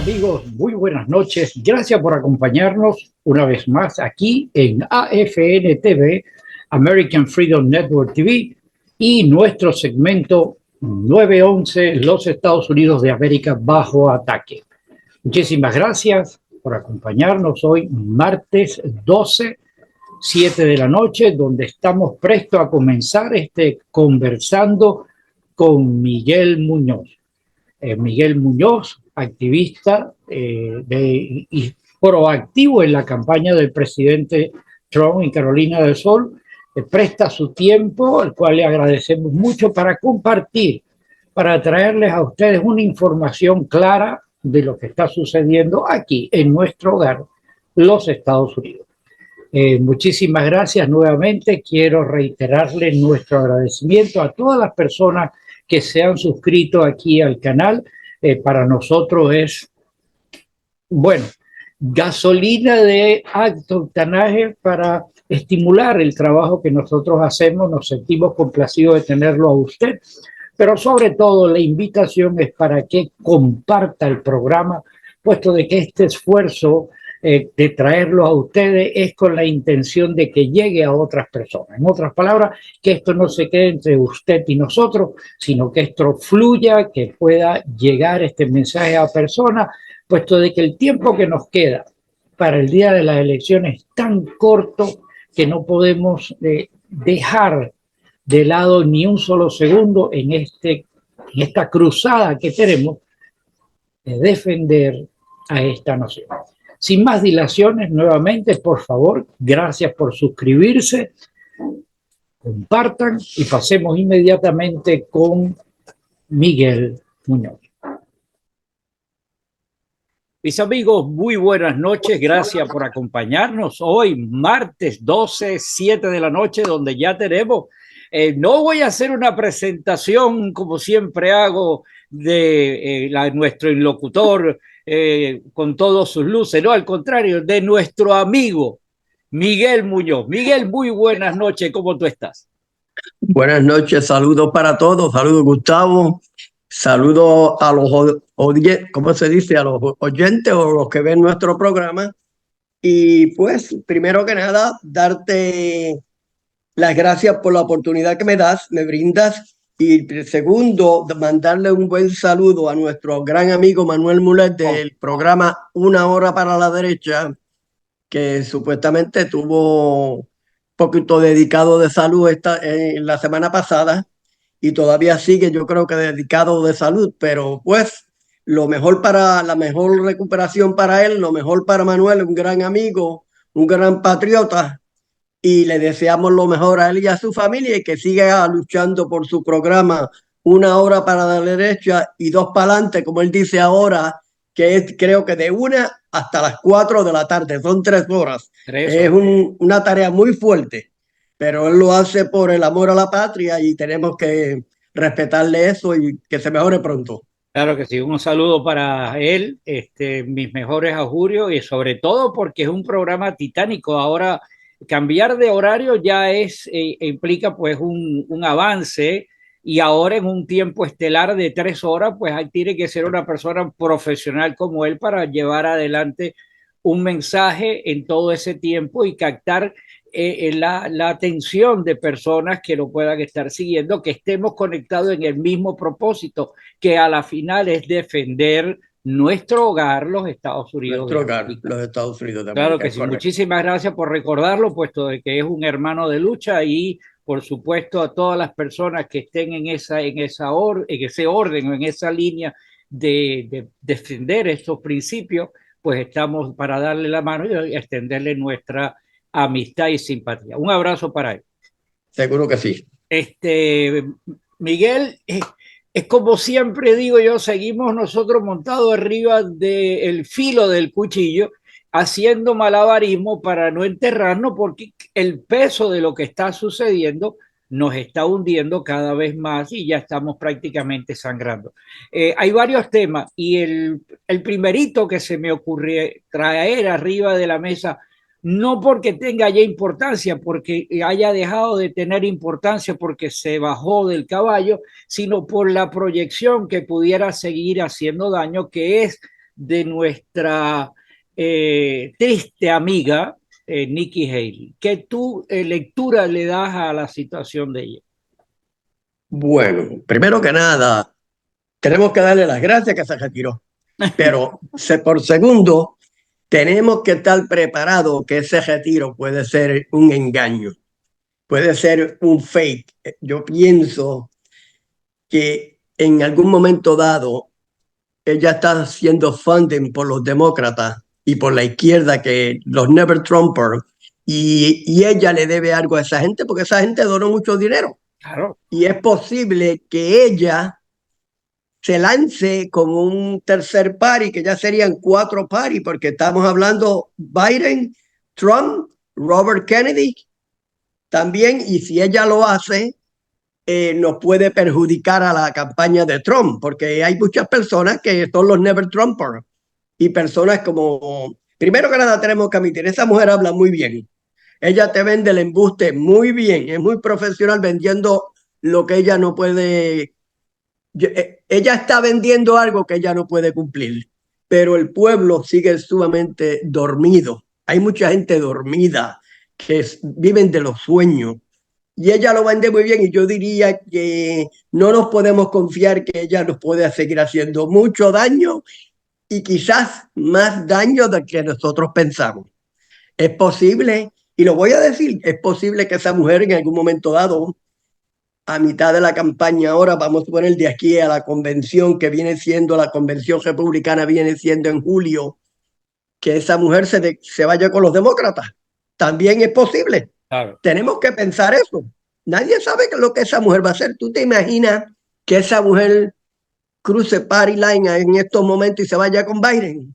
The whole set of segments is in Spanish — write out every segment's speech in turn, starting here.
amigos, muy buenas noches. Gracias por acompañarnos una vez más aquí en AFN TV, American Freedom Network TV, y nuestro segmento 911, los Estados Unidos de América bajo ataque. Muchísimas gracias por acompañarnos hoy, martes 12, 7 de la noche, donde estamos prestos a comenzar conversando con Miguel Muñoz. Miguel Muñoz, activista y proactivo en la campaña del presidente Trump en Carolina del Sur, presta su tiempo, al cual le agradecemos mucho, para compartir, para traerles a ustedes una información clara de lo que está sucediendo aquí en nuestro hogar, los Estados Unidos. Muchísimas gracias nuevamente. Quiero reiterarles nuestro agradecimiento a todas las personas que se han suscrito aquí al canal. Para nosotros es, bueno, gasolina de alto octanaje para estimular el trabajo que nosotros hacemos. Nos sentimos complacidos de tenerlo a usted, pero sobre todo la invitación es para que comparta el programa, puesto de que este esfuerzo de traerlo a ustedes es con la intención de que llegue a otras personas. En otras palabras, que esto no se quede entre usted y nosotros, sino que esto fluya, que pueda llegar este mensaje a personas, puesto de que el tiempo que nos queda para el día de las elecciones es tan corto que no podemos dejar de lado ni un solo segundo en esta cruzada que tenemos de defender a esta nación. Sin más dilaciones, nuevamente, por favor, gracias por suscribirse, compartan y pasemos inmediatamente con Miguel Muñoz. Mis amigos, muy buenas noches, gracias por acompañarnos hoy, martes 12, 7 de la noche, donde ya tenemos, no voy a hacer una presentación como siempre hago de nuestro interlocutor, con todos sus luces, no, al contrario, de nuestro amigo Miguel Muñoz. Miguel, muy buenas noches, ¿cómo tú estás? Buenas noches, saludos para todos, saludos Gustavo, saludos a los ¿cómo se dice? A los oyentes o los que ven nuestro programa. Y pues, primero que nada, darte las gracias por la oportunidad que me brindas. Y segundo, mandarle un buen saludo a nuestro gran amigo Manuel Mulet del programa Una Hora para la Derecha, que supuestamente tuvo un poquito dedicado de salud la semana pasada y todavía sigue, yo creo que dedicado de salud, pero pues la mejor recuperación para él, lo mejor para Manuel, un gran amigo, un gran patriota. Y le deseamos lo mejor a él y a su familia y que siga luchando por su programa Una Hora para la Derecha y Dos para adelante, como él dice ahora, que es creo que de 1 hasta las 4 de la tarde, son 3 horas. Es una tarea muy fuerte, pero él lo hace por el amor a la patria y tenemos que respetarle eso y que se mejore pronto. Claro que sí, un saludo para él, mis mejores augurios y sobre todo porque es un programa titánico. Ahora cambiar de horario ya implica pues un avance, y ahora en un tiempo estelar de 3 horas, pues tiene que ser una persona profesional como él para llevar adelante un mensaje en todo ese tiempo y captar la atención de personas que lo puedan estar siguiendo, que estemos conectados en el mismo propósito, que a la final es defender nuestro hogar, los Estados Unidos. Nuestro hogar, los Estados Unidos de América. Claro que sí. Correcto. Muchísimas gracias por recordarlo, puesto de que es un hermano de lucha, y por supuesto a todas las personas que estén en ese orden o en esa línea de defender estos principios, pues estamos para darle la mano y extenderle nuestra amistad y simpatía. Un abrazo para él. Seguro que sí. Miguel, es como siempre digo yo, seguimos nosotros montados arriba del filo del cuchillo, haciendo malabarismo para no enterrarnos, porque el peso de lo que está sucediendo nos está hundiendo cada vez más y ya estamos prácticamente sangrando. Hay varios temas, y el primerito que se me ocurre traer arriba de la mesa, no porque tenga ya importancia, porque haya dejado de tener importancia porque se bajó del caballo, sino por la proyección que pudiera seguir haciendo daño, que es de nuestra triste amiga Nikki Haley? ¿Qué lectura le das a la situación de ella? Bueno, primero que nada, tenemos que darle las gracias que se retiró. Pero por segundo, tenemos que estar preparados que ese retiro puede ser un engaño, puede ser un fake. Yo pienso que en algún momento dado ella está haciendo funding por los demócratas y por la izquierda, que los Never Trumpers, y ella le debe algo a esa gente porque esa gente donó mucho dinero. Claro. Y es posible que ella se lance como un tercer party, que ya serían 4 party, porque estamos hablando Biden, Trump, Robert Kennedy también, y si ella lo hace, nos puede perjudicar a la campaña de Trump, porque hay muchas personas que son los Never Trumpers y personas como, primero que nada tenemos que admitir, esa mujer habla muy bien, ella te vende el embuste muy bien, es muy profesional vendiendo lo que ella no puede. Ella está vendiendo algo que ella no puede cumplir, pero el pueblo sigue sumamente dormido. Hay mucha gente dormida que viven de los sueños y ella lo vende muy bien, y yo diría que no nos podemos confiar que ella nos puede seguir haciendo mucho daño y quizás más daño del que nosotros pensamos. Es posible, y lo voy a decir, es posible que esa mujer en algún momento dado, a mitad de la campaña ahora, vamos a poner de aquí a la convención que viene siendo, la convención republicana viene siendo en julio, que esa mujer se vaya con los demócratas. También es posible. Claro. Tenemos que pensar eso. Nadie sabe lo que esa mujer va a hacer. ¿Tú te imaginas que esa mujer cruce party line en estos momentos y se vaya con Biden?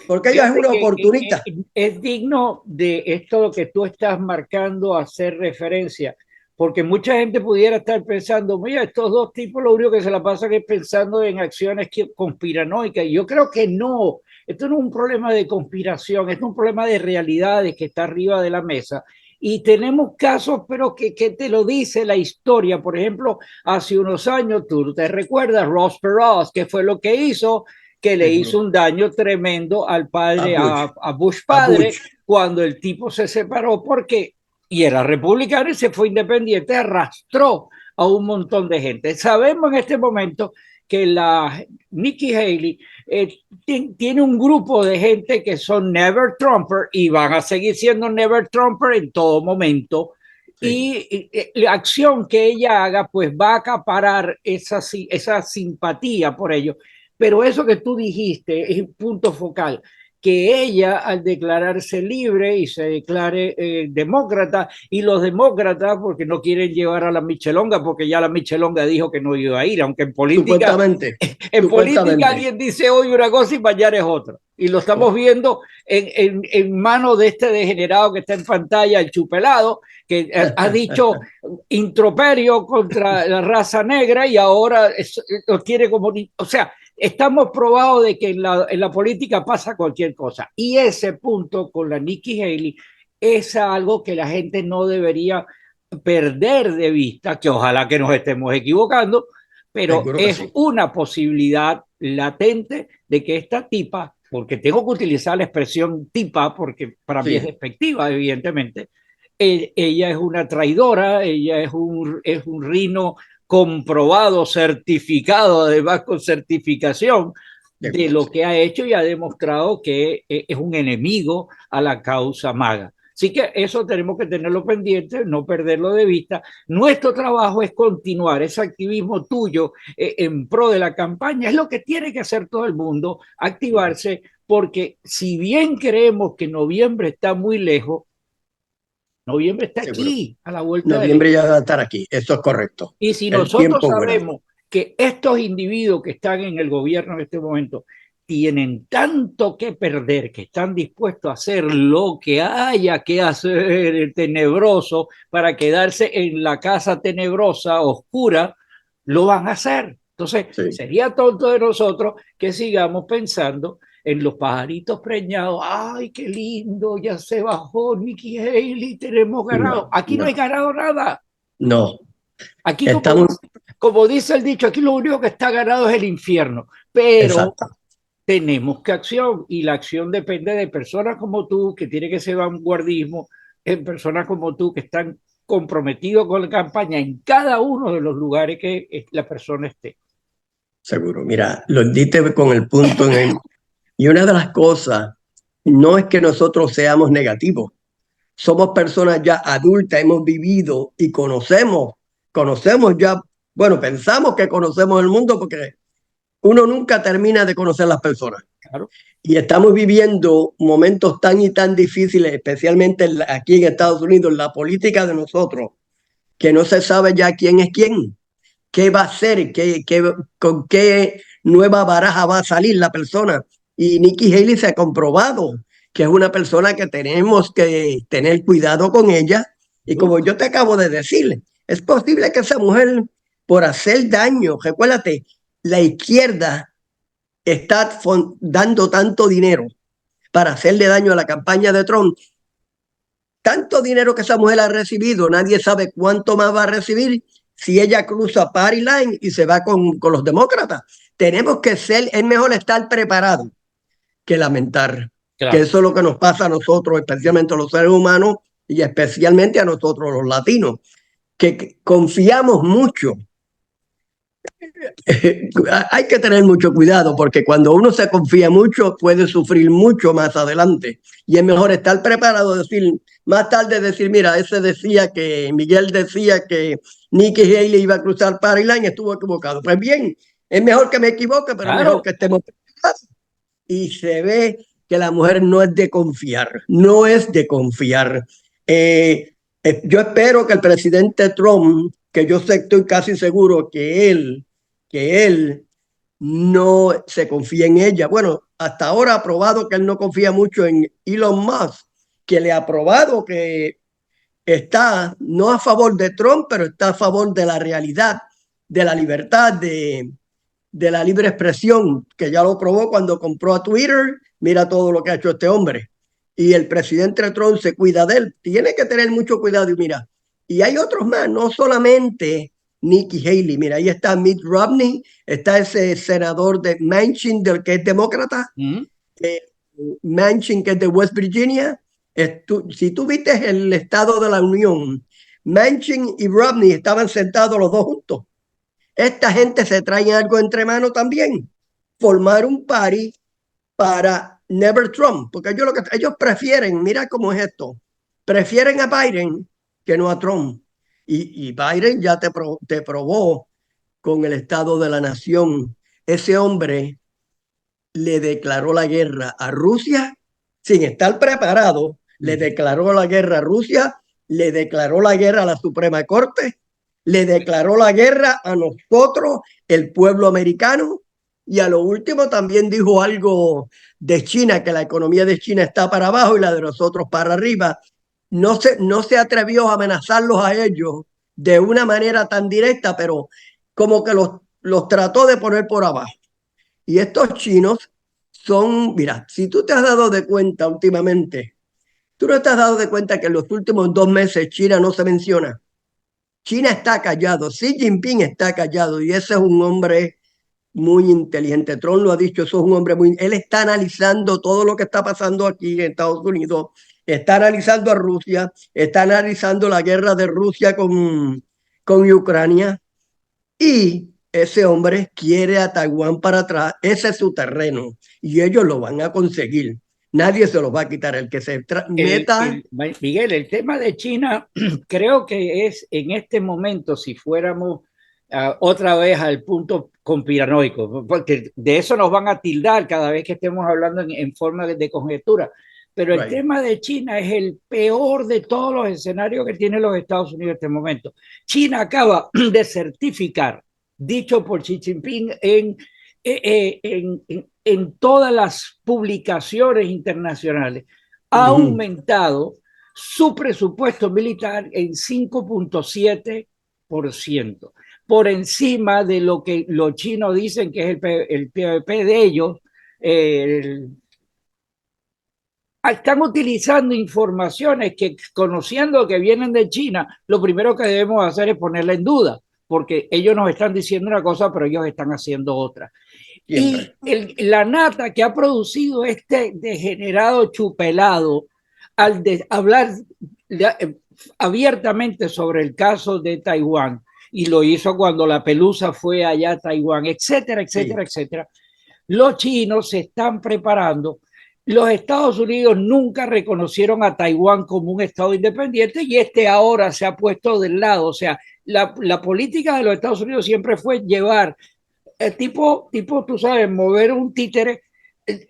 Porque ella es una oportunista. Es digno de esto que tú estás marcando hacer referencia, porque mucha gente pudiera estar pensando, mira, estos dos tipos lo único que se la pasan es pensando en acciones conspiranoicas. Y yo creo que no, esto no es un problema de conspiración, es un problema de realidades que está arriba de la mesa. Y tenemos casos, pero que te lo dice la historia. Por ejemplo, hace unos años, tú te recuerdas, Ross Perot, ¿qué fue lo que hizo? Que le hizo un daño tremendo al padre, a Bush padre, cuando el tipo se separó porque, y era republicano y se fue independiente, arrastró a un montón de gente. Sabemos en este momento que la Nikki Haley tiene un grupo de gente que son Never Trumper y van a seguir siendo Never Trumper en todo momento. Sí. Y la acción que ella haga pues va a acaparar esa simpatía por ello. Pero eso que tú dijiste es un punto focal, que ella al declararse libre y se declare demócrata, y los demócratas porque no quieren llevar a la Michelonga, porque ya la Michelonga dijo que no iba a ir, aunque en política, política alguien dice hoy una cosa y mañana es otra. Y lo estamos viendo en manos de este degenerado que está en pantalla, el chupelado, que ha dicho introperio contra la raza negra y ahora lo quiere como, o sea, estamos probados de que en la política pasa cualquier cosa. Y ese punto con la Nikki Haley es algo que la gente no debería perder de vista, que ojalá que nos estemos equivocando, pero es una posibilidad latente de que esta tipa, porque tengo que utilizar la expresión tipa porque para mí es despectiva, evidentemente, ella es una traidora, ella es un rino comprobado, certificado, además con certificación de lo que ha hecho, y ha demostrado que es un enemigo a la causa MAGA. Así que eso tenemos que tenerlo pendiente, no perderlo de vista. Nuestro trabajo es continuar ese activismo tuyo en pro de la campaña. Es lo que tiene que hacer todo el mundo, activarse, porque si bien creemos que noviembre está muy lejos, noviembre está aquí, a la vuelta. Noviembre ya va a estar aquí, eso es correcto. Y si nosotros sabemos que estos individuos que están en el gobierno en este momento tienen tanto que perder, que están dispuestos a hacer lo que haya que hacer tenebroso para quedarse en la casa tenebrosa, oscura, lo van a hacer. Entonces, sería tonto de nosotros que sigamos pensando en los pajaritos preñados. ¡Ay, qué lindo! Ya se bajó Nikki Haley, tenemos ganado. Aquí no hay ganado nada. No. Aquí, como dice el dicho, aquí lo único que está ganado es el infierno. Pero tenemos que acción, y la acción depende de personas como tú, que tienen ese vanguardismo, en personas como tú que están comprometidos con la campaña en cada uno de los lugares que la persona esté. Seguro, mira, lo diste con el punto y una de las cosas no es que nosotros seamos negativos. Somos personas ya adultas, hemos vivido y conocemos ya, bueno, pensamos que conocemos el mundo porque uno nunca termina de conocer las personas. Claro. Y estamos viviendo momentos tan y tan difíciles, especialmente aquí en Estados Unidos, la política de nosotros, que no se sabe ya quién es quién, qué va a hacer, con qué nueva baraja va a salir la persona. Y Nikki Haley se ha comprobado que es una persona que tenemos que tener cuidado con ella. Y como yo te acabo de decir, es posible que esa mujer, por hacer daño, recuérdate, la izquierda está dando tanto dinero para hacerle daño a la campaña de Trump. Tanto dinero que esa mujer ha recibido, nadie sabe cuánto más va a recibir si ella cruza party line y se va con los demócratas. Tenemos que ser, es mejor estar preparado que lamentar. Claro. Que eso es lo que nos pasa a nosotros, especialmente a los seres humanos y especialmente a nosotros los latinos, que confiamos mucho. Hay que tener mucho cuidado porque cuando uno se confía mucho puede sufrir mucho más adelante y es mejor estar preparado, decir más tarde, decir, mira, ese decía que Miguel decía que Nikki Haley iba a cruzar Party Line, estuvo equivocado. Pues bien, es mejor que me equivoque, pero Claro. mejor que estemos preparados. Y se ve que la mujer no es de confiar, no es de confiar. Yo espero que el presidente Trump, que yo sé, estoy casi seguro que él no se confía en ella. Bueno, hasta ahora ha probado que él no confía mucho en Elon Musk, que le ha probado que está no a favor de Trump, pero está a favor de la realidad, de la libertad, de la libre expresión, que ya lo probó cuando compró a Twitter. Mira todo lo que ha hecho este hombre. Y el presidente Trump se cuida de él. Tiene que tener mucho cuidado. Y mira, y hay otros más, no solamente Nikki Haley. Mira, ahí está Mitt Romney, está ese senador de Manchin, del que es demócrata, Manchin, que es de West Virginia. Si tú viste el Estado de la Unión, Manchin y Romney estaban sentados los dos juntos. Esta gente se trae algo entre manos también. Formar un party para Never Trump, porque ellos prefieren, mira cómo es esto, prefieren a Biden que no a Trump. Y Biden ya te probó con el Estado de la Nación. Ese hombre le declaró la guerra a Rusia sin estar preparado, le declaró la guerra a Rusia, le declaró la guerra a la Suprema Corte, le declaró la guerra a nosotros, el pueblo americano, y a lo último también dijo algo de China, que la economía de China está para abajo y la de nosotros para arriba. No se atrevió a amenazarlos a ellos de una manera tan directa, pero como que los trató de poner por abajo. Y estos chinos son, mira, si tú te has dado de cuenta últimamente, tú no te has dado de cuenta que en los últimos 2 meses China no se menciona. China está callado, Xi Jinping está callado y ese es un hombre muy inteligente. Trump lo ha dicho, eso es un hombre muy... Él está analizando todo lo que está pasando aquí en Estados Unidos, está analizando a Rusia, está analizando la guerra de Rusia con Ucrania y ese hombre quiere a Taiwán para atrás, ese es su terreno y ellos lo van a conseguir. Nadie se lo va a quitar. El que se meta... Miguel, el tema de China creo que es en este momento, si fuéramos otra vez al punto conspiranoico, porque de eso nos van a tildar cada vez que estemos hablando en forma de conjetura. Pero el tema de China es el peor de todos los escenarios que tienen los Estados Unidos en este momento. China acaba de certificar, dicho por Xi Jinping en todas las publicaciones internacionales, ha aumentado su presupuesto militar en 5.7%, por encima de lo que los chinos dicen que es el PVP de ellos. Están utilizando informaciones que, conociendo que vienen de China, lo primero que debemos hacer es ponerla en duda, porque ellos nos están diciendo una cosa, pero ellos están haciendo otra. Siempre. Y la nata que ha producido este degenerado chupelado al hablar abiertamente sobre el caso de Taiwán, y lo hizo cuando la Pelusa fue allá a Taiwán, etcétera, etcétera, sí, etcétera. Los chinos se están preparando. Los Estados Unidos nunca reconocieron a Taiwán como un estado independiente y este ahora se ha puesto del lado. O sea, la política de los Estados Unidos siempre fue llevar tipo, tú sabes, mover un títere,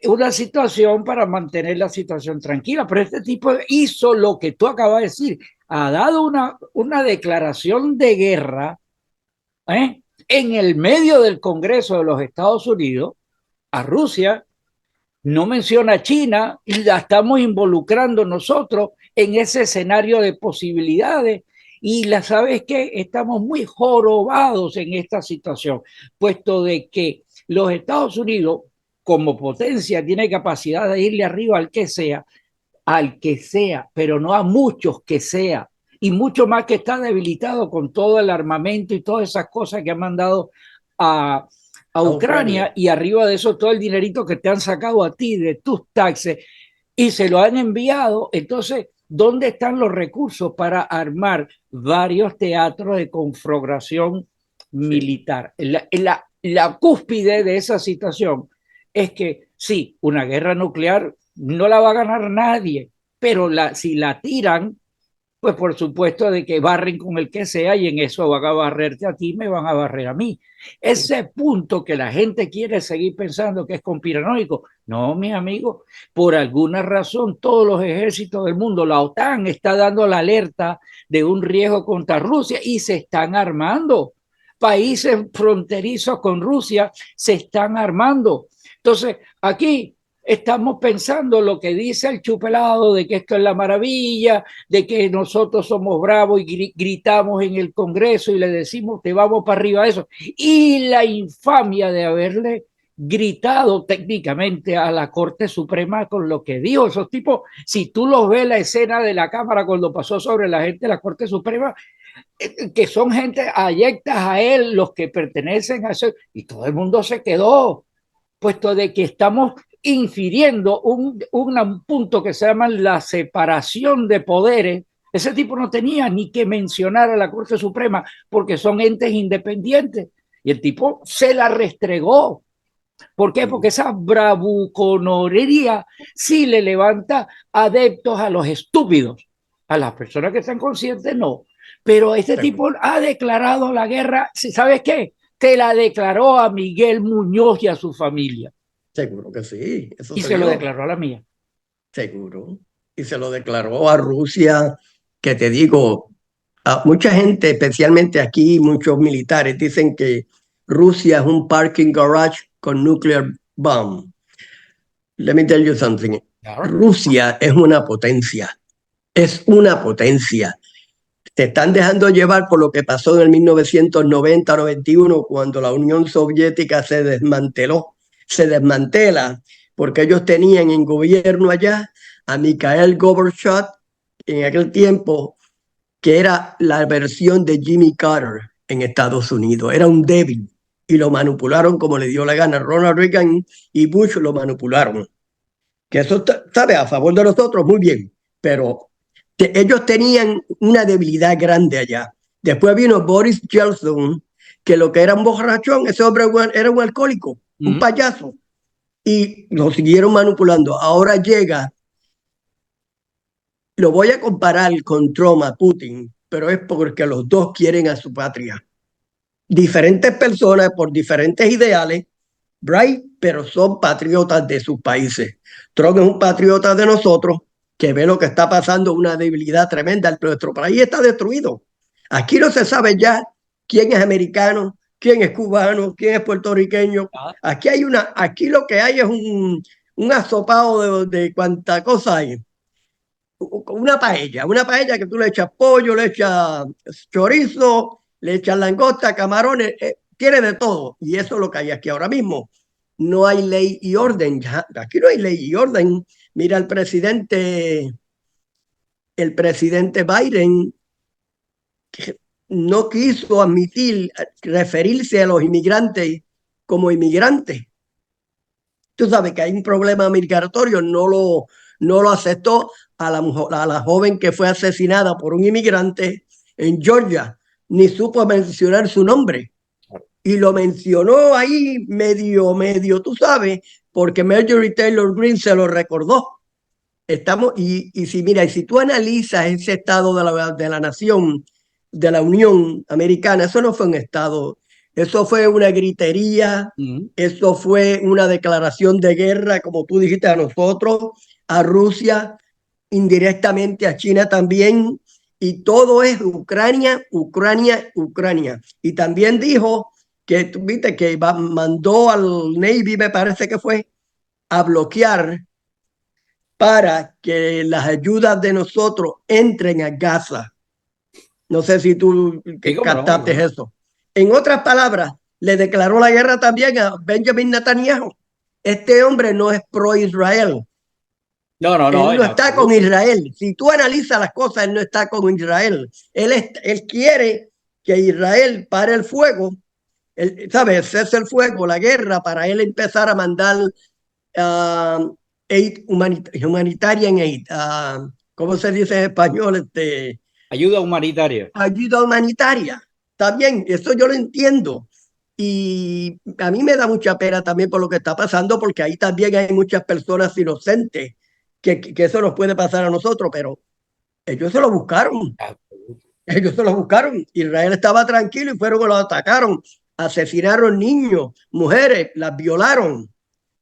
una situación para mantener la situación tranquila. Pero este tipo hizo lo que tú acabas de decir, ha dado una declaración de guerra en el medio del Congreso de los Estados Unidos a Rusia, no menciona a China y la estamos involucrando nosotros en ese escenario de posibilidades. Y la sabes que estamos muy jorobados en esta situación, puesto de que los Estados Unidos, como potencia, tiene capacidad de irle arriba al que sea, pero no a muchos que sea, y mucho más que está debilitado con todo el armamento y todas esas cosas que han mandado a Ucrania, y arriba de eso todo el dinerito que te han sacado a ti de tus taxes y se lo han enviado. Entonces, ¿dónde están los recursos para armar varios teatros de conflagración militar? La cúspide de esa situación es que sí, una guerra nuclear no la va a ganar nadie, pero si la tiran, pues por supuesto de que barren con el que sea y en eso van a barrerte a ti, me van a barrer a mí. Ese punto que la gente quiere seguir pensando que es conspiranoico, no, mi amigo, por alguna razón todos los ejércitos del mundo, la OTAN está dando la alerta de un riesgo contra Rusia y se están armando. Países fronterizos con Rusia se están armando. Entonces, aquí estamos pensando lo que dice el chupelado de que esto es la maravilla, de que nosotros somos bravos y gritamos en el Congreso y le decimos te vamos para arriba a eso. Y la infamia de haberle gritado técnicamente a la Corte Suprema con lo que dijo. Esos tipos, si tú los ves la escena de la Cámara cuando pasó sobre la gente de la Corte Suprema, que son gente ayectas a él, los que pertenecen a eso, y todo el mundo se quedó, puesto de que estamos infiriendo un punto que se llama la separación de poderes. Ese tipo no tenía ni que mencionar a la Corte Suprema porque son entes independientes. Y el tipo se la restregó. ¿Por qué? Porque esa bravuconería sí le levanta adeptos a los estúpidos. A las personas que están conscientes, no. Pero este tipo ha declarado la guerra, ¿sabes qué? Te la declaró a Miguel Muñoz y a su familia. Seguro que sí. Eso y se lo declaró a la mía. Seguro. Y se lo declaró a Rusia, que te digo, a mucha gente, especialmente aquí, muchos militares, dicen que Rusia es un parking garage con nuclear bomb. Let me tell you something. Rusia es una potencia. Es una potencia. Te están dejando llevar por lo que pasó en el 1990-91, cuando la Unión Soviética se desmanteló. Se desmantela porque ellos tenían en gobierno allá a Mikhail Gorbachev en aquel tiempo, que era la versión de Jimmy Carter en Estados Unidos. Era un débil y lo manipularon como le dio la gana. Ronald Reagan y Bush lo manipularon. Que eso, ¿sabe? A favor de nosotros, muy bien, pero ellos tenían una debilidad grande allá. Después vino Boris Yeltsin, que lo que era un borrachón, ese hombre era un alcohólico, un payaso, y lo siguieron manipulando. Ahora llega, lo voy a comparar con Trump, a Putin, pero es porque los dos quieren a su patria. Diferentes personas por diferentes ideales, right? Pero son patriotas de sus países. Trump es un patriota de nosotros, que ve lo que está pasando, una debilidad tremenda. Nuestro país está destruido. Aquí no se sabe ya quién es americano, quién es cubano, quién es puertorriqueño. Aquí lo que hay es un asopado de cuánta cosa hay. Una paella que tú le echas pollo, le echas chorizo, le echas langosta, camarones, tiene de todo. Y eso es lo que hay aquí ahora mismo. No hay ley y orden. Aquí no hay ley y orden. Mira el presidente Biden, que no quiso admitir, referirse a los inmigrantes como inmigrantes. tú sabes que hay un problema migratorio, no lo aceptó a a la joven que fue asesinada por un inmigrante en Georgia, ni supo mencionar su nombre. Y lo mencionó ahí medio, tú sabes, porque Marjorie Taylor Greene se lo recordó. Y si mira, y si tú analizas ese estado de la nación, de la Unión Americana, eso no fue un estado, eso fue una gritería, eso fue una declaración de guerra, como tú dijiste, a nosotros, a Rusia, indirectamente a China también, y todo es Ucrania, Ucrania, Ucrania. Y también dijo que, tú viste, que mandó al Navy, me parece que fue, a bloquear para que las ayudas de nosotros entren a Gaza. No sé si tú Sí, cómo no, cómo captaste no. eso. En otras palabras, le declaró la guerra también a Benjamin Netanyahu. Este hombre no es pro-Israel. No, no, no, Él en no está con absoluto. Israel. Si tú analizas las cosas, él no está con Israel. Él quiere que Israel pare el fuego, ¿sabes? Cese el fuego, la guerra, para él empezar a mandar aid humanitarian aid. ¿Cómo se dice en español? Ayuda humanitaria. Ayuda humanitaria. Está bien, eso yo lo entiendo. Y a mí me da mucha pena también por lo que está pasando, porque ahí también hay muchas personas inocentes que eso nos puede pasar a nosotros, pero ellos se lo buscaron. Ellos se lo buscaron. Israel estaba tranquilo y fueron y los atacaron. Asesinaron niños, mujeres, las violaron.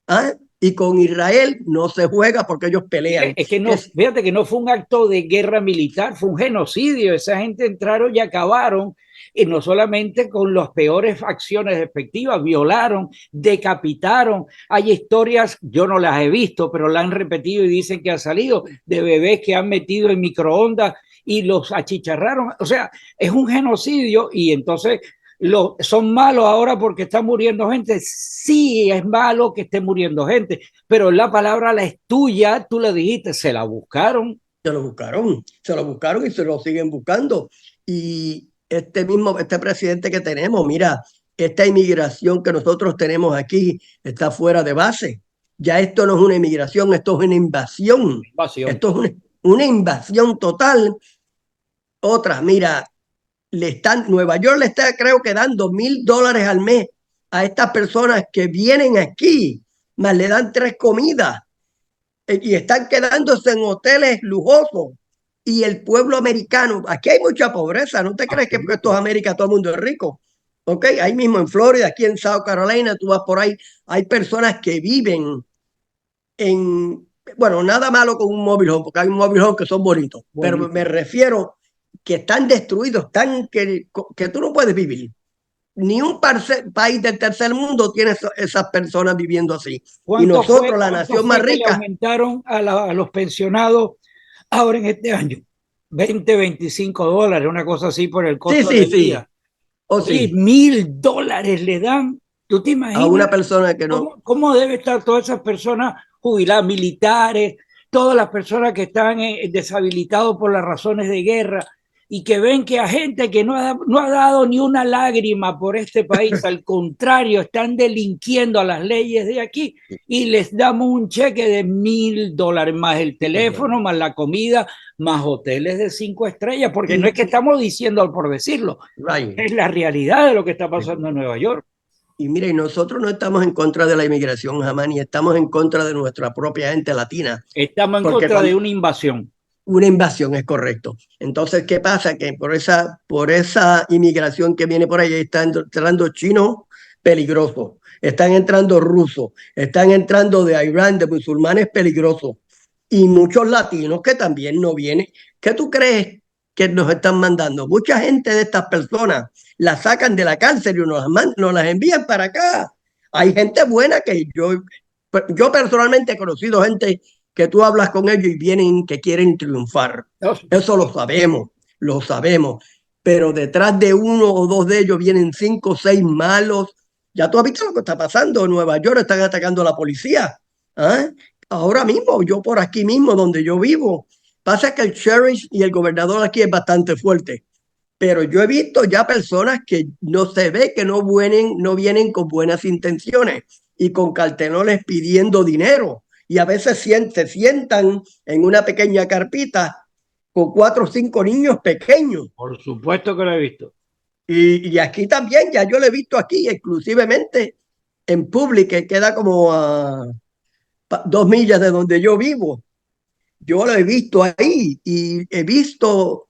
¿Ah? Y con Israel no se juega porque ellos pelean. Es que no, fíjate que no fue un acto de guerra militar, fue un genocidio. Esa gente entraron y acabaron, y no solamente con las peores acciones efectivas, violaron, decapitaron. Hay historias, yo no las he visto, pero la han repetido y dicen que han salido de bebés que han metido en microondas y los achicharraron. O sea, es un genocidio y entonces son malos ahora porque está muriendo gente. Sí, es malo que esté muriendo gente, pero la palabra la es tuya, tú le dijiste, se la buscaron. se lo buscaron y se lo siguen buscando. Y este presidente que tenemos, mira, esta inmigración que nosotros tenemos aquí está fuera de base. Ya esto no es una inmigración, esto es una invasión. Invasión. Esto es una invasión total. Otra, mira, Nueva York le está, creo que dando $1,000 al mes a estas personas que vienen aquí, más le dan 3 comidas y están quedándose en hoteles lujosos. Y el pueblo americano, aquí hay mucha pobreza, ¿no te crees que esto es América, todo el mundo es rico? ¿Ok? Ahí mismo en Florida, aquí en South Carolina, tú vas por ahí, hay personas que viven en, bueno, nada malo con un mobile home, porque hay un mobile home que son bonitos, pero me Buenísimo. refiero que están destruidos, que tú no puedes vivir. Ni un país del tercer mundo tiene esas personas viviendo así. Y nosotros, la Cuánto nación más fue que le rica, aumentaron a los pensionados ahora en este año? 20, $25, una cosa así por el sí, costo sí, de sí, vida. o Oye, sí, $1,000 le dan. ¿Tú te a imaginas una persona que no. cómo debe estar todas esas personas jubiladas, militares, todas las personas que están deshabilitados por las razones de guerra y que ven que a gente que no ha dado ni una lágrima por este país, al contrario, están delinquiendo a las leyes de aquí y les damos un cheque de $1,000 más el teléfono, más la comida, más hoteles de 5 estrellas, porque no es que Y, estamos diciendo por decirlo, right. es la realidad de lo que está pasando en Nueva York. Y mire, nosotros no estamos en contra de la inmigración jamás, ni estamos en contra de nuestra propia gente latina, Estamos en porque contra de cuando una invasión. una invasión es correcto. Entonces, ¿qué pasa? Que por esa inmigración que viene por ahí están entrando chinos peligrosos, están entrando rusos, están entrando de Irán, de musulmanes peligrosos, y muchos latinos que también no vienen. ¿Qué tú crees que nos están mandando? Mucha gente de estas personas las sacan de la cárcel y nos las envían para acá. Hay gente buena que yo personalmente he conocido gente que tú hablas con ellos y vienen que quieren triunfar. Eso lo sabemos. Pero detrás de uno o dos de ellos vienen 5 o 6 malos. Ya tú has visto lo que está pasando. En Nueva York están atacando a la policía. ¿Ah? Ahora mismo, yo por aquí mismo, donde yo vivo. Pasa que el sheriff y el gobernador aquí es bastante fuerte. Pero yo he visto ya personas que no se ve que no vienen con buenas intenciones y con cartelones pidiendo dinero. Y a veces se sientan en una pequeña carpita con 4 o 5 niños pequeños. Por supuesto que lo he visto. Y aquí también, ya yo lo he visto aquí, exclusivamente en Public, que queda como a 2 millas de donde yo vivo. Yo lo he visto ahí y he visto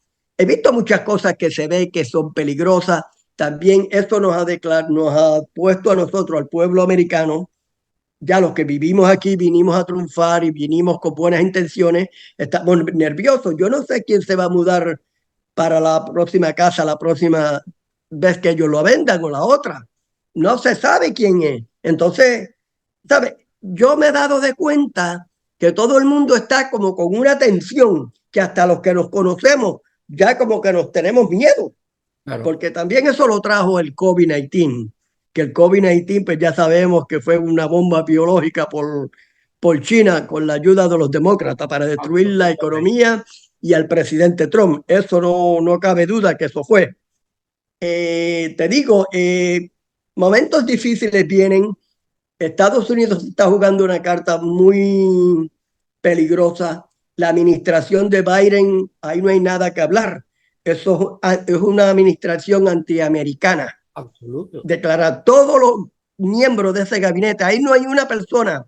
muchas cosas que se ve que son peligrosas. También esto nos ha puesto a nosotros, al pueblo americano, ya los que vivimos aquí, vinimos a triunfar y vinimos con buenas intenciones, estamos nerviosos. Yo no sé quién se va a mudar para la próxima casa, la próxima vez que ellos lo vendan o la otra. No se sabe quién es. Entonces, ¿sabe? Yo me he dado de cuenta que todo el mundo está como con una tensión, que hasta los que nos conocemos ya como que nos tenemos miedo, Claro. porque también eso lo trajo el COVID-19, que el COVID-19 pues ya sabemos que fue una bomba biológica por China con la ayuda de los demócratas para destruir la economía y al presidente Trump. Eso no cabe duda que eso fue. Te digo, momentos difíciles vienen. Estados Unidos está jugando una carta muy peligrosa. La administración de Biden, ahí no hay nada que hablar. Eso es una administración antiamericana. Absoluto. Declarar todos los miembros de ese gabinete, ahí no hay una persona,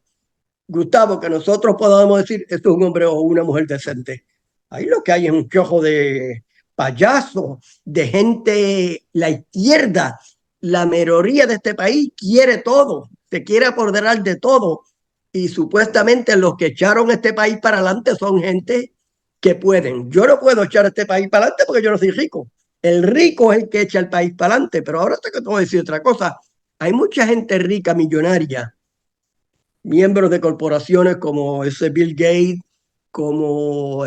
Gustavo, que nosotros podamos decir esto es un hombre o una mujer decente. Ahí lo que hay es un chojo de payasos, de gente, la izquierda, la mayoría de este país quiere todo, se quiere apoderar de todo. Y supuestamente los que echaron este país para adelante son gente que pueden. Yo no puedo echar este país para adelante porque yo no soy rico. El rico es el que echa el país para adelante. Pero ahora te voy a decir otra cosa. Hay mucha gente rica, millonaria, miembros de corporaciones como ese Bill Gates, como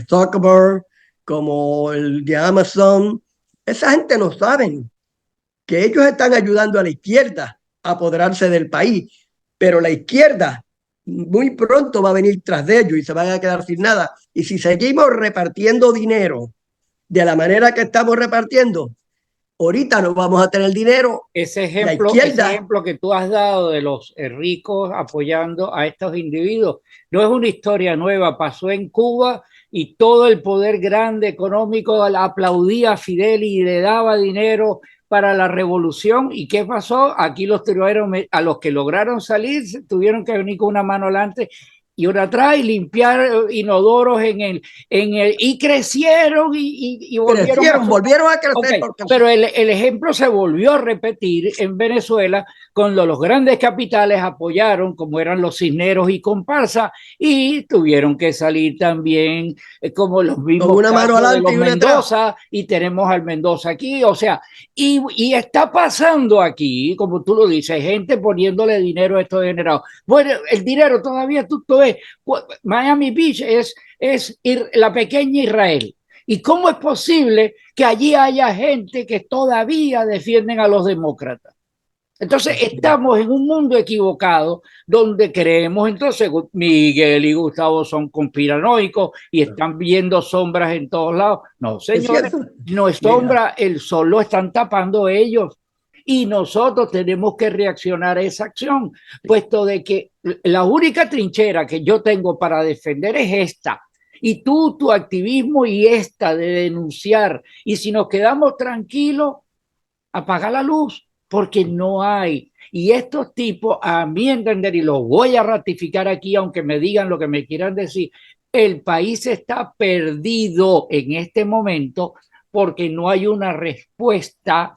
Zuckerberg, como el de Amazon. Esa gente no saben que ellos están ayudando a la izquierda a apoderarse del país, pero la izquierda muy pronto va a venir tras de ellos y se van a quedar sin nada. Y si seguimos repartiendo dinero de la manera que estamos repartiendo, ahorita no vamos a tener dinero. Ese La izquierda, ejemplo que tú has dado de los ricos apoyando a estos individuos no es una historia nueva, pasó en Cuba y todo el poder grande económico aplaudía a Fidel y le daba dinero para la revolución. ¿Y qué pasó? Aquí los tuvieron, a los que lograron salir, tuvieron que venir con una mano adelante y una atrás y limpiar inodoros y crecieron y volvieron a crecer. Okay, pero el ejemplo se volvió a repetir en Venezuela cuando los grandes capitales apoyaron, como eran los Cisneros y Comparsa, y tuvieron que salir también como los mismos con una mano casos de adelante los y una Mendoza, y tenemos al Mendoza aquí, o sea, y está pasando aquí, como tú lo dices, gente poniéndole dinero a estos generados. Bueno, el dinero todavía tú ves, Miami Beach es la pequeña Israel. ¿Y cómo es posible que allí haya gente que todavía defienden a los demócratas? Entonces estamos en un mundo equivocado donde creemos, entonces Miguel y Gustavo son conspiranoicos y están viendo sombras en todos lados. No, señores, no es sombra, el sol lo están tapando ellos. Y nosotros tenemos que reaccionar a esa acción, puesto de que la única trinchera que yo tengo para defender es esta. Y tú, tu activismo y esta de denunciar. Y si nos quedamos tranquilos, apaga la luz, porque no hay. Y estos tipos, a mi entender, y los voy a ratificar aquí, aunque me digan lo que me quieran decir, el país está perdido en este momento porque no hay una respuesta.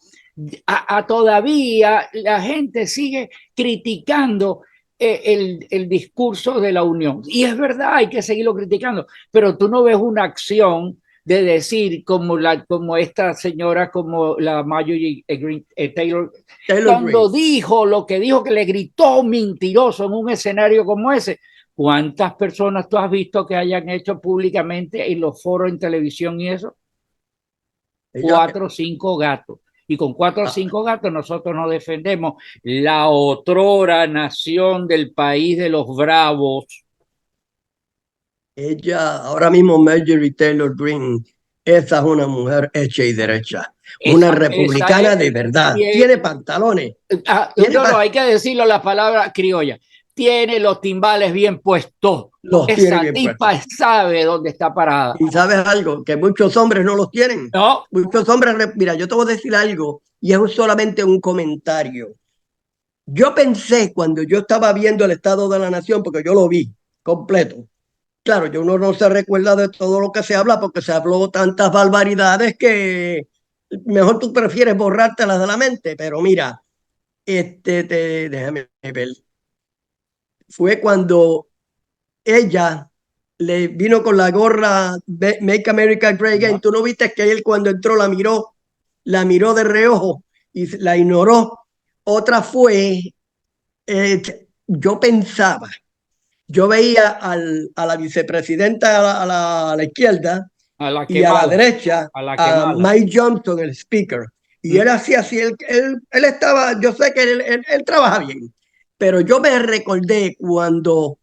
Todavía la gente sigue criticando el discurso de la Unión. Y es verdad, hay que seguirlo criticando, pero tú no ves una acción de decir como esta señora, como la Marjorie Taylor cuando Greene dijo lo que dijo, que le gritó mentiroso en un escenario como ese. ¿Cuántas personas tú has visto que hayan hecho públicamente en los foros en televisión y eso? 4 o 5 gatos. Y con 4 o 5 gatos nosotros nos defendemos la otrora nación del país de los bravos. Ella, ahora mismo Marjorie Taylor Greene, esa es una mujer hecha y derecha. Una republicana de verdad. Tiene pantalones. No, hay que decirlo la palabra criolla. Tiene los timbales bien puestos. Esa tipa sabe dónde está parada. Y sabes algo, que muchos hombres no los tienen. No. Muchos hombres, mira, yo te voy a decir algo, y es solamente un comentario. Yo pensé cuando yo estaba viendo el Estado de la Nación, porque yo lo vi completo. Claro, yo uno no se recuerda de todo lo que se habla porque se habló tantas barbaridades que mejor tú prefieres borrártelas de la mente. Pero mira, déjame ver. Fue cuando ella le vino con la gorra Make America Great Again. ¿Tú no viste que él cuando entró la miró de reojo y la ignoró? Otra fue, yo veía a la vicepresidenta a la izquierda y a la derecha a Mike Johnson, el speaker. Y él hacía así, él estaba, yo sé que él trabaja bien, pero yo me recordé cuando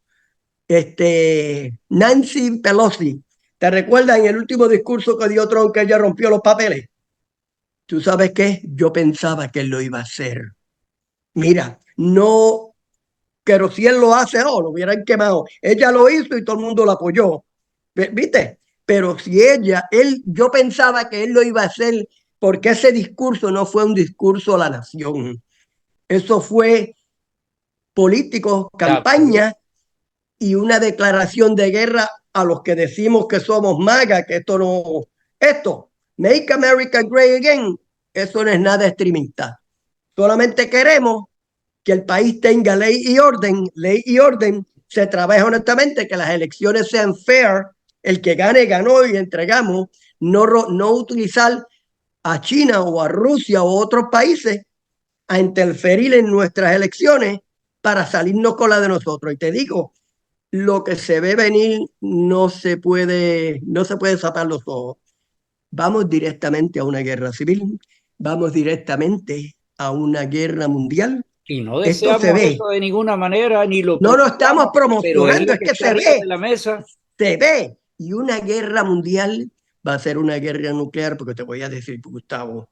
Nancy Pelosi, ¿te recuerdas en el último discurso que dio Trump que ella rompió los papeles? ¿Tú sabes qué? Yo pensaba que él lo iba a hacer. Mira, no, pero si él lo hace, no, lo hubieran quemado. Ella lo hizo y todo el mundo lo apoyó. ¿Viste? Pero si yo pensaba que él lo iba a hacer porque ese discurso no fue un discurso a la nación. Eso fue político, campaña y una declaración de guerra a los que decimos que somos MAGA, que esto, Make America Great Again, eso no es nada extremista. Solamente queremos que el país tenga ley y orden, se trabaja honestamente, que las elecciones sean fair, el que gane, ganó y entregamos, no utilizar a China o a Rusia o a otros países a interferir en nuestras elecciones para salirnos con la de nosotros. Y te digo, lo que se ve venir no se puede tapar los ojos. Vamos directamente a una guerra civil, vamos directamente a una guerra mundial. Y no deseamos eso de ninguna manera, ni lo no lo estamos promocionando, es que se ve. De la mesa. Se ve. Y una guerra mundial va a ser una guerra nuclear, porque te voy a decir, Gustavo,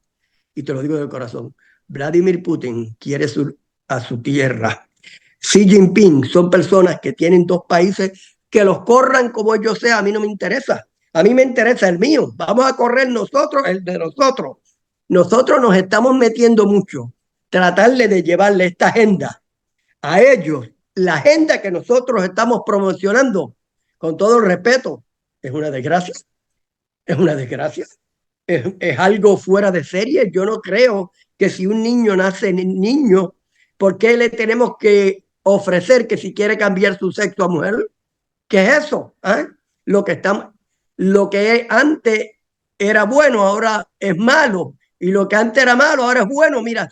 y te lo digo de corazón, Vladimir Putin quiere a su tierra. Xi Jinping son personas que tienen dos países, que los corran como ellos sean, a mí no me interesa. A mí me interesa el mío. Vamos a correr nosotros, el de nosotros. Nosotros nos estamos metiendo mucho. Tratarle de llevarle esta agenda a ellos, la agenda que nosotros estamos promocionando, con todo el respeto, es una desgracia. Es una desgracia. Es algo fuera de serie. Yo no creo que si un niño nace niño, ¿por qué le tenemos que ofrecer que si quiere cambiar su sexo a mujer? ¿Qué es eso? ¿Eh? Lo que antes era bueno, ahora es malo. Y lo que antes era malo, ahora es bueno. Mira,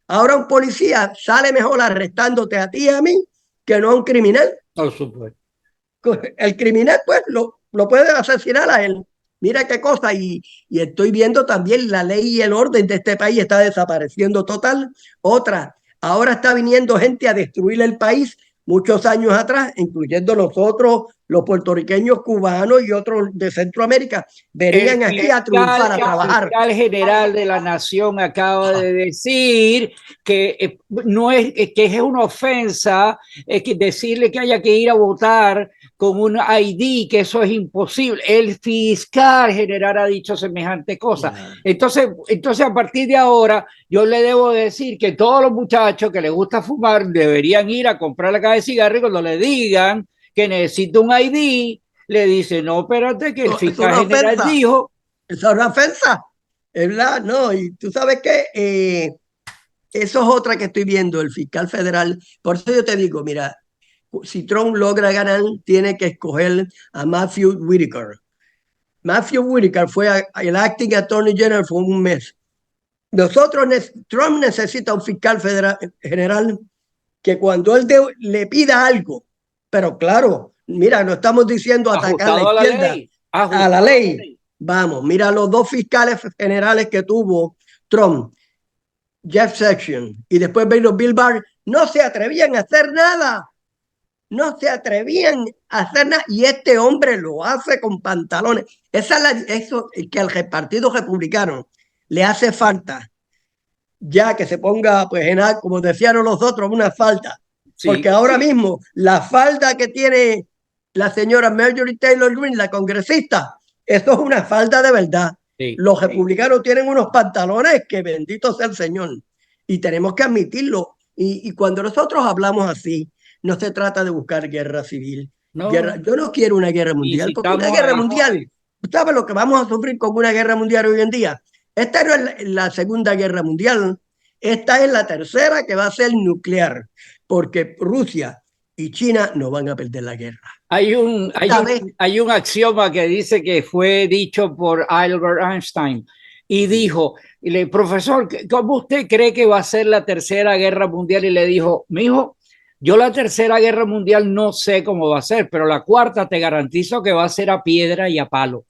ahora un policía sale mejor arrestándote a ti y a mí que no a un criminal. Por supuesto. El criminal, pues, lo puede asesinar a él. Mira qué cosa. Y estoy viendo también la ley y el orden de este país está desapareciendo total. Otra, ahora está viniendo gente a destruir el país muchos años atrás, incluyendo nosotros, los puertorriqueños, cubanos y otros de Centroamérica, venían aquí a triunfar, a trabajar. El fiscal general de la Nación acaba de decir que no es que es una ofensa que decirle que haya que ir a votar con un ID, que eso es imposible. El fiscal general ha dicho semejante cosa. Entonces, a partir de ahora, yo le debo decir que todos los muchachos que les gusta fumar deberían ir a comprar la caja de cigarros y cuando le digan que necesita un ID, le dice, no, espérate, que el fiscal general dijo. Esa es una ofensa, es verdad, no, y tú sabes que eso es otra que estoy viendo, el fiscal federal. Por eso yo te digo, mira, si Trump logra ganar, tiene que escoger a Matthew Whitaker. Matthew Whitaker fue el acting attorney general por un mes. Trump necesita un fiscal general que cuando él le pida algo, pero claro, mira, no estamos diciendo atacar a la izquierda, a la ley. Vamos, mira los dos fiscales generales que tuvo Trump, Jeff Sessions y después vino Bill Barr, no se atrevían a hacer nada. no se atrevían a hacer nada, y este hombre lo hace con pantalones. Eso que al Partido Republicano le hace falta, ya que se ponga, pues, como decían los otros, una falda. Sí, porque ahora mismo la falda que tiene la señora Marjorie Taylor Greene, la congresista, eso es una falda de verdad. Sí. Los republicanos tienen unos pantalones que bendito sea el Señor, y tenemos que admitirlo. Y cuando nosotros hablamos así, no se trata de buscar guerra civil. No. Yo no quiero una guerra mundial, porque una guerra mundial, ¿sabes lo que vamos a sufrir con una guerra mundial hoy en día? Esta no es la Segunda Guerra Mundial, esta es la tercera, que va a ser nuclear, porque Rusia y China no van a perder la guerra. Hay un axioma que dice que fue dicho por Albert Einstein, y dijo, profesor, ¿cómo usted cree que va a ser la Tercera Guerra Mundial? Y le dijo, mijo, yo la Tercera Guerra Mundial no sé cómo va a ser, pero la cuarta te garantizo que va a ser a piedra y a palo.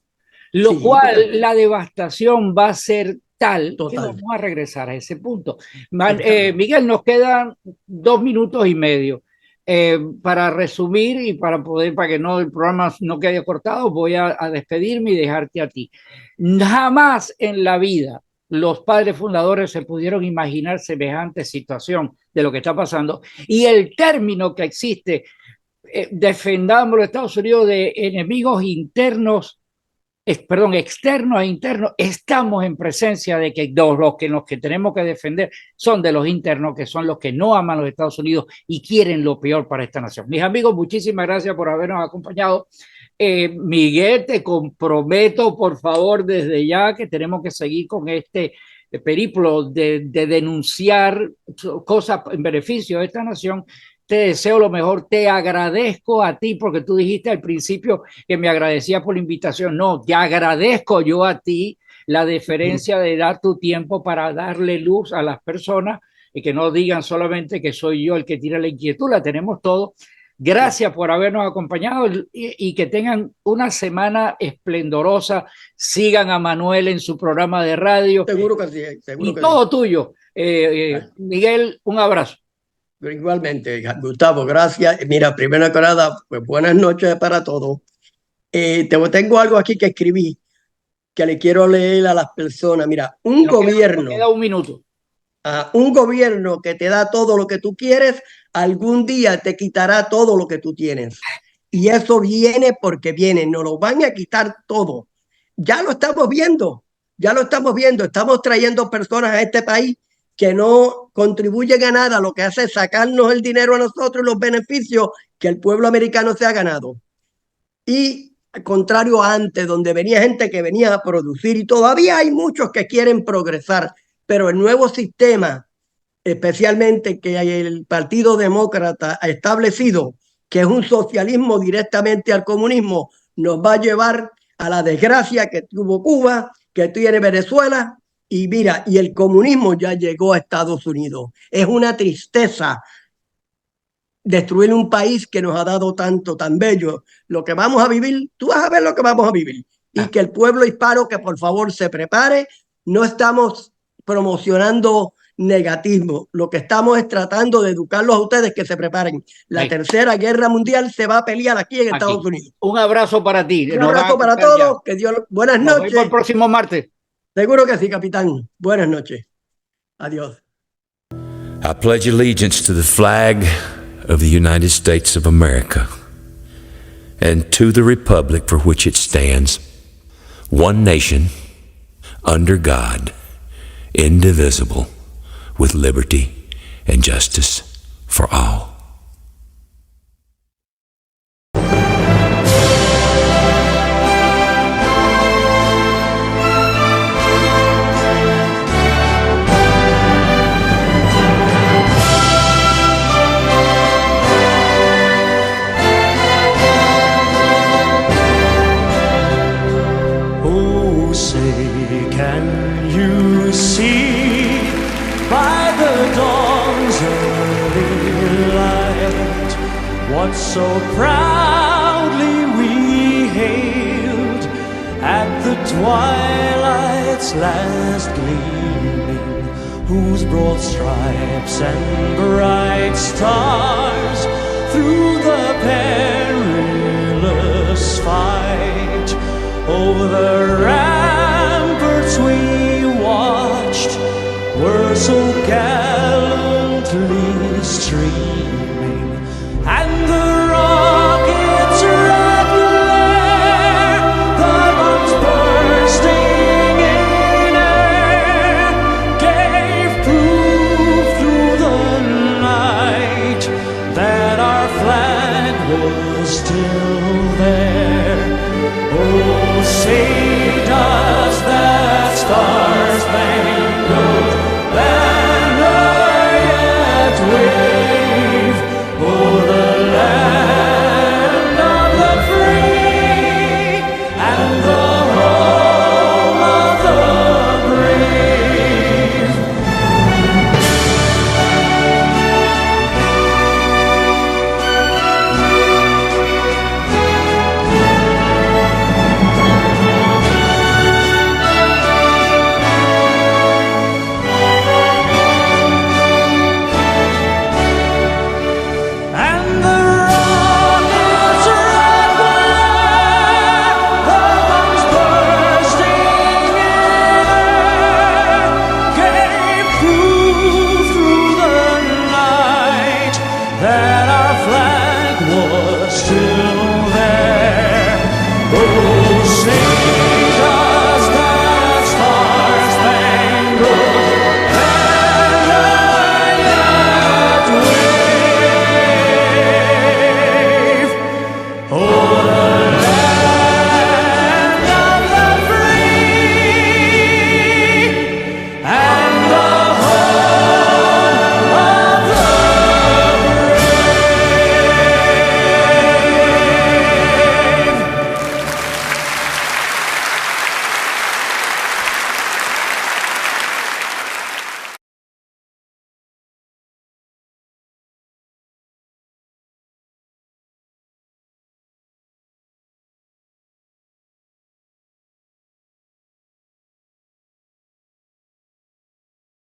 Lo cual la devastación va a ser tal que vamos a regresar a ese punto. Miguel, nos quedan 2 minutos y medio. Para resumir y para que el programa no quede cortado, voy a despedirme y dejarte a ti. Jamás en la vida los padres fundadores se pudieron imaginar semejante situación de lo que está pasando, y el término que existe, defendamos los Estados Unidos de enemigos externos e internos, estamos en presencia de que los que tenemos que defender son de los internos, que son los que no aman a los Estados Unidos y quieren lo peor para esta nación. Mis amigos, muchísimas gracias por habernos acompañado. Miguel, te comprometo, por favor, desde ya, que tenemos que seguir con este periplo de denunciar cosas en beneficio de esta nación. Te deseo lo mejor, te agradezco a ti, porque tú dijiste al principio que me agradecía por la invitación. No, te agradezco yo a ti la deferencia de dar tu tiempo para darle luz a las personas, y que no digan solamente que soy yo el que tira la inquietud, la tenemos todos. Gracias por habernos acompañado, y que tengan una semana esplendorosa. Sigan a Manuel en su programa de radio. Seguro que sí. Seguro y que todo sí. Tuyo. Miguel, un abrazo. Igualmente, Gustavo, gracias. Mira, primero que nada, pues buenas noches para todos. Tengo algo aquí que escribí que le quiero leer a las personas. Mira, un gobierno. Queda 1 minuto. Un gobierno que te da todo lo que tú quieres, algún día te quitará todo lo que tú tienes. Y eso viene porque viene, nos lo van a quitar todo. Ya lo estamos viendo, Estamos trayendo personas a este país que no contribuyen a nada, lo que hace es sacarnos el dinero a nosotros y los beneficios que el pueblo americano se ha ganado. Y al contrario, antes, donde venía gente que venía a producir, y todavía hay muchos que quieren progresar, pero el nuevo sistema, especialmente que el Partido Demócrata ha establecido, que es un socialismo directamente al comunismo, nos va a llevar a la desgracia que tuvo Cuba, que tiene Venezuela. Y mira, y el comunismo ya llegó a Estados Unidos. Es una tristeza destruir un país que nos ha dado tanto, tan bello. Lo que vamos a vivir, tú vas a ver lo que vamos a vivir. Y que el pueblo hispano, que por favor se prepare. No estamos promocionando negativismo. Lo que estamos es tratando de educarlos a ustedes, que se preparen. La Tercera Guerra Mundial se va a pelear aquí en Estados Unidos. Un abrazo para ti. Un abrazo para todos. Que Dios, buenas noches. Nos vemos el próximo martes. Seguro que sí, capitán. Buenas noches. Adiós. I pledge allegiance to the flag of the United States of America and to the republic for which it stands, one nation, under God, indivisible, with liberty and justice for all. What so proudly we hailed at the twilight's last gleaming, whose broad stripes and bright stars through the gleaming.